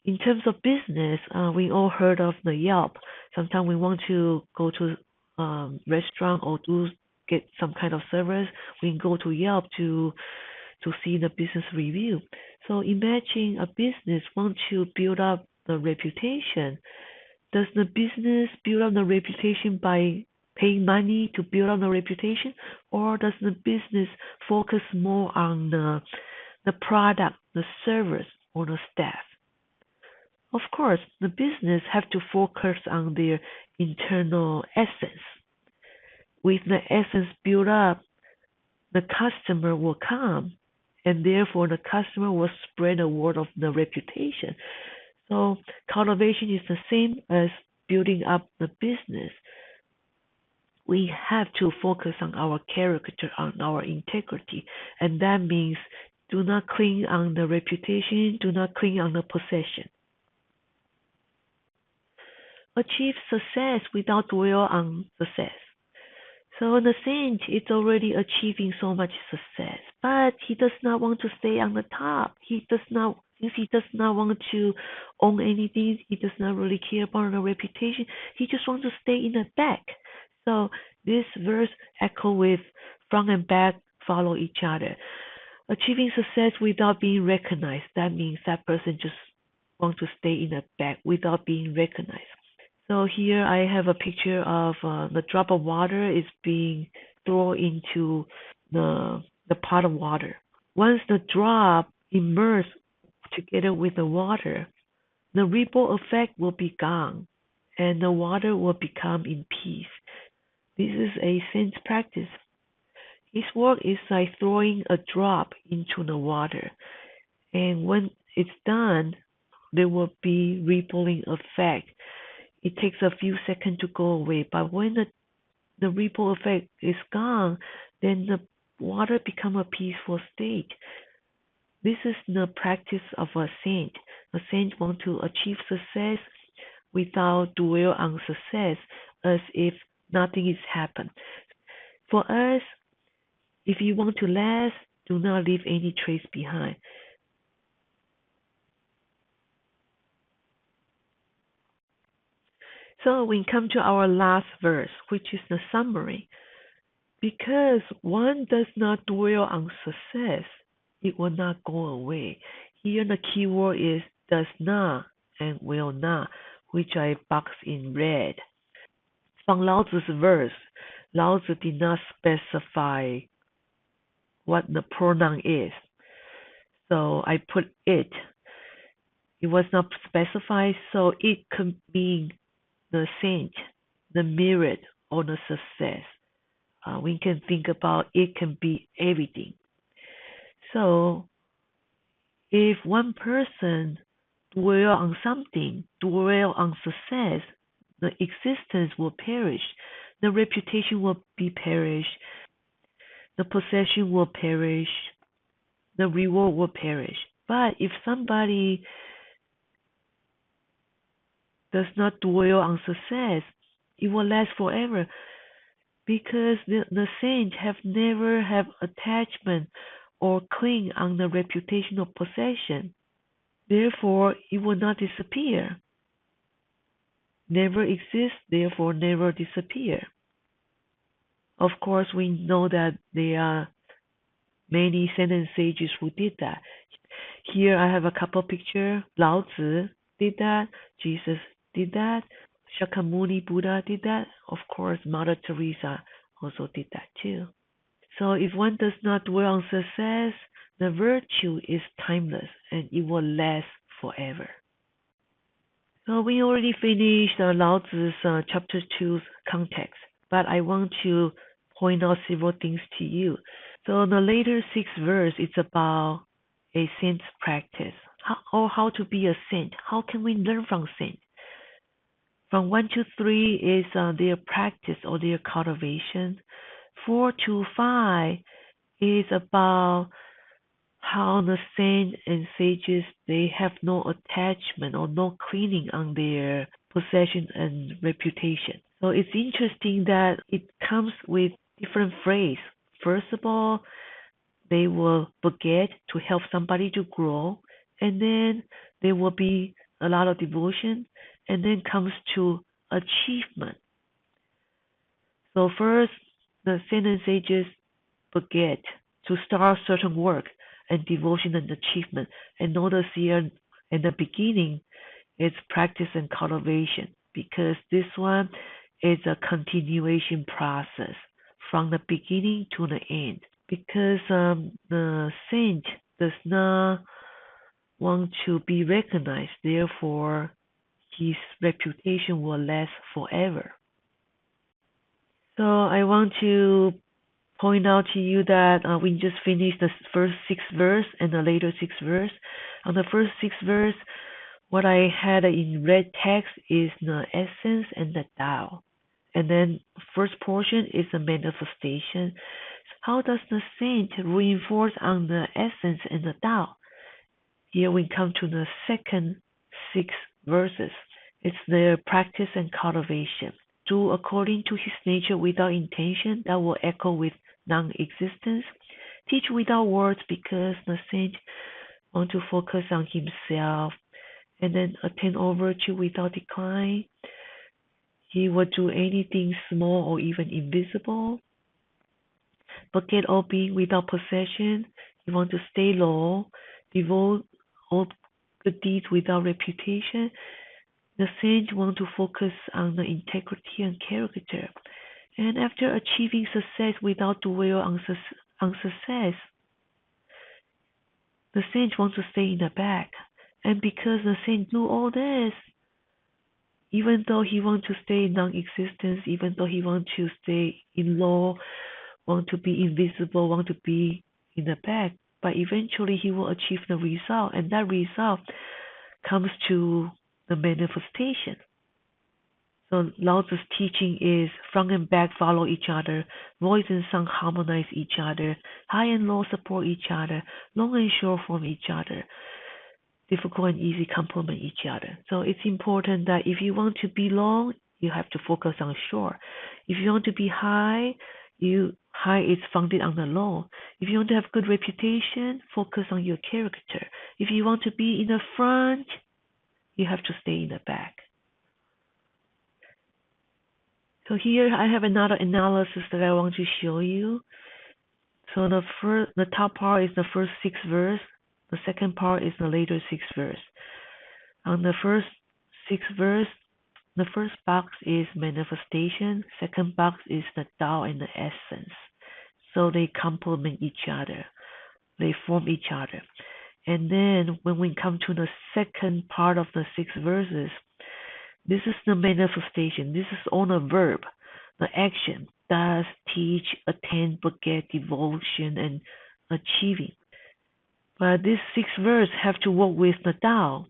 In terms of business, we all heard of the Yelp. Sometimes we want to go to restaurant or do get some kind of service, we go to Yelp to see the business review. So imagine a business want to build up the reputation. Does the business build up the reputation by paying money to build up the reputation, or does the business focus more on the product, the service, or the staff? Of course, the business have to focus on their internal essence. With the essence built up, the customer will come, and therefore the customer will spread the word of the reputation. So cultivation is the same as building up the business. We have to focus on our character, on our integrity, and that means do not cling on the reputation, do not cling on the possession. achieve success without dwell on success. So the saint is already achieving so much success, but he does not want to stay on the top. Since he does not want to own anything, he does not really care about the reputation. He just wants to stay in the back. So this verse echo with front and back follow each other. Achieving success without being recognized. That means that person just wants to stay in the back without being recognized. So here I have a picture of the drop of water is being thrown into the pot of water. Once the drop immerses together with the water, the ripple effect will be gone, and the water will become in peace. This is a saint's practice. His work is like throwing a drop into the water, and when it's done, there will be rippling effect. It takes a few seconds to go away, but when the ripple effect is gone, then the water become a peaceful state. This is the practice of a saint. A saint wants to achieve success without dwell on success as if nothing is happened. For us, if you want to last, do not leave any trace behind. So we come to our last verse, which is the summary. Because one does not dwell on success, it will not go away. Here the key word is does not and will not, which I box in red. From Lao Tzu's verse, Lao Tzu did not specify what the pronoun is. So I put it. It was not specified, so it could mean the saint, the merit, or the success. We can think about it can be everything. So if one person dwell on something, dwell on success, the existence will perish, the reputation will be perished, the possession will perish, the reward will perish. But if somebody does not dwell on success, it will last forever because the saints have never have attachment or cling on the reputation of possession. Therefore, it will not disappear. Never exist, therefore never disappear. Of course, we know that there are many saints and sages who did that. Here I have a couple pictures. Lao Tzu did that. Jesus did that. Shakyamuni Buddha did that. Of course, Mother Teresa also did that too. So if one does not dwell on success, the virtue is timeless and it will last forever. So we already finished Lao Tzu's chapter 2's context, but I want to point out several things to you. So the later 6th verse is about a saint's practice, how to be a saint. How can we learn from saints? From 1 to 3 is their practice or their cultivation. 4 to 5 is about how the saints and sages, they have no attachment or no clinging on their possession and reputation. So it's interesting that it comes with different phrases. First of all, they will forget to help somebody to grow, and then there will be a lot of devotion, and then comes to achievement. So first, the saints and sages forget to start certain work and devotion and achievement. And notice here in the beginning, it's practice and cultivation because this one is a continuation process from the beginning to the end. Because the saint does not want to be recognized, therefore his reputation will last forever. So I want to point out to you that we just finished the first 6 verse and the later 6 verse. On the first 6 verse, what I had in red text is the essence and the Tao. And then first portion is the manifestation. How does the saint reinforce on the essence and the Tao? Here we come to the second 6 verses. It's their practice and cultivation. Do according to his nature without intention that will echo with non-existence. Teach without words because the saint want to focus on himself and then attain all virtue without decline. He will do anything small or even invisible. Forget all being without possession. He want to stay low, devote all good deeds without reputation. The saint want to focus on the integrity and character. And after achieving success without dwell on success, the saint wants to stay in the back. And because the saint do all this, even though he want to stay in non-existence, even though he want to stay in low, want to be invisible, want to be in the back, but eventually he will achieve the result, and that result comes to the manifestation. So Lao Tzu's teaching is front and back follow each other, voice and sound harmonize each other, high and low support each other, long and short form each other, difficult and easy complement each other. So it's important that if you want to be long, you have to focus on short. If you want to be high, high is founded on the low. If you want to have good reputation, focus on your character. If you want to be in the front, you have to stay in the back. So here I have another analysis that I want to show you. So the top part is the first 6 verse. The second part is the later 6 verse. On the first 6 verse, the first box is manifestation. Second box is the Tao and the essence. So they complement each other. They form each other. And then when we come to the second part of the 6 verses, this is the manifestation. This is all the verb, the action, does, teach, attain, forget, devotion, and achieving. But these 6 verses have to work with the Tao.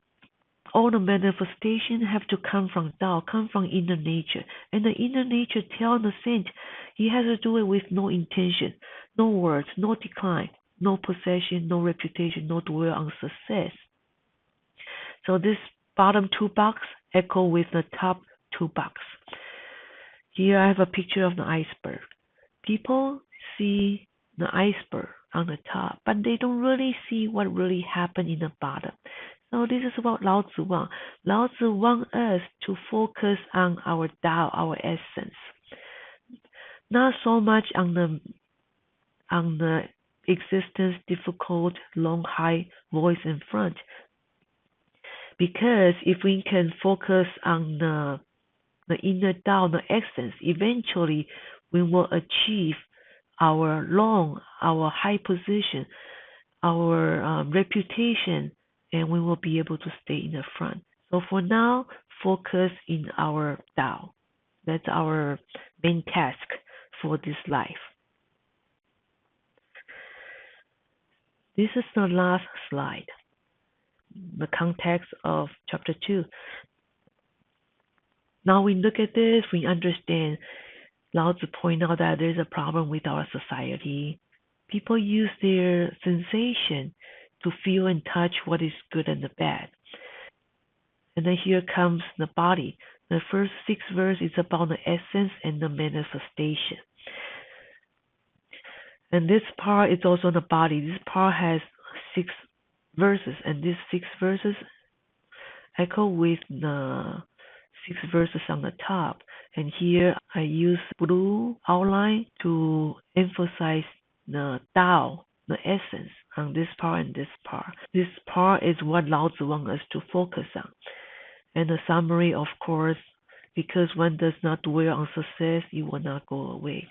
All the manifestation have to come from Tao, come from inner nature. And the inner nature tells the saint he has to do it with no intention, no words, no decline, no possession, no reputation, no dwell on success. So this bottom 2 box echo with the top 2 box. Here I have a picture of the iceberg. People see the iceberg on the top, but they don't really see what really happened in the bottom. So this is what Lao Tzu wants. Lao Tzu wants us to focus on our Tao, our essence, not so much on the existence, difficult, long, high voice in front. Because if we can focus on the inner Tao, the essence, eventually we will achieve our long, our high position, our reputation, and we will be able to stay in the front. So for now, focus in our Tao. That's our main task for this life. This is the last slide, the context of chapter 2. Now we look at this, we understand Lao Tzu point out that there's a problem with our society. People use their sensation to feel and touch what is good and the bad. And then here comes the body. The first 6 verses is about the essence and the manifestation. And this part is also the body. This part has 6 verses, and these 6 verses echo with the 6 verses on the top. And here I use blue outline to emphasize the Tao, the essence, on this part and this part. This part is what Lao Tzu wants us to focus on. And the summary, of course, because one does not dwell on success, it will not go away.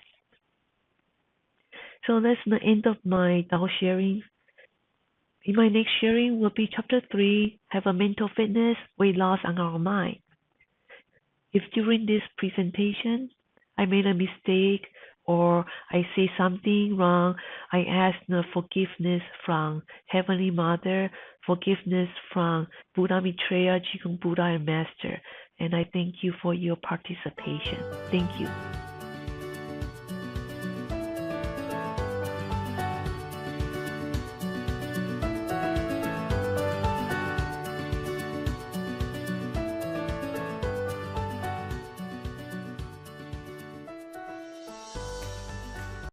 So that's the end of my Tao sharing. In my next sharing will be chapter 3, have a mental fitness, weight loss on our mind. If during this presentation I made a mistake or I say something wrong, I ask the forgiveness from Heavenly Mother, forgiveness from Buddha Maitreya, Qigong Buddha and Master, and I thank you for your participation. Thank you.